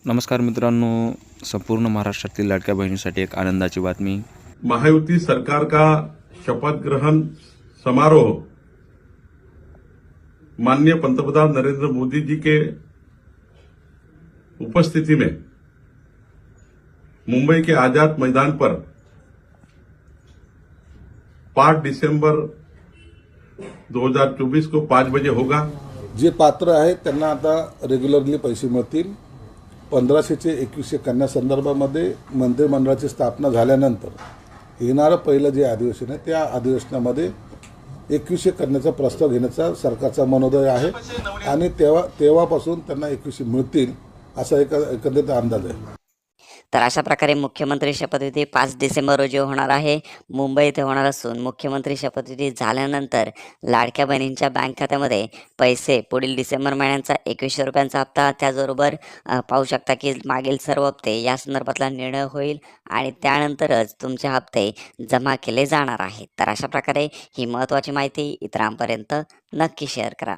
नमस्कार मित्रांनो, संपूर्ण महाराष्ट्रातील लाडक्या बहिणीसाठी एक आनंदाची बातमी। महायुति सरकार का शपथ ग्रहण समारोह माननीय पंतप्रधान नरेंद्र मोदी जी के उपस्थिति में मुंबई के आजाद मैदान पर 5 दिसंबर 2024 को 5 बजे होगा। जे पात्र आहेत त्यांना आता रेग्युलरली पैसे मिळतील। 1500 चे 2100 कन्यासंदर्भामध्ये मंत्रिमंडळाची स्थापना झाल्यानंतर येणारं पहिलं जे अधिवेशन आहे त्या अधिवेशनामध्ये 2100 करण्याचा प्रस्ताव घेण्याचा सरकारचा मनोदय आहे आणि तेव्हापासून त्यांना 2100 मिळतील असा एकंदरीत अंदाज आहे। तर अशा प्रकारे मुख्यमंत्री शपथविधी 5 डिसेंबर रोजी होणार आहे, मुंबईत होणार असून मुख्यमंत्री शपथविधी झाल्यानंतर लाडक्या बहिणींच्या बँक खात्यामध्ये पैसे पुढील डिसेंबर महिन्याचा 2100 रुपयांचा हप्ता, त्याचबरोबर पाहू शकता की मागील सर्व हप्ते या संदर्भातला निर्णय होईल आणि त्यानंतरच तुमचे हप्ते जमा केले जाणार आहेत। तर अशा प्रकारे ही महत्त्वाची माहिती इतरांपर्यंत नक्की शेअर करा।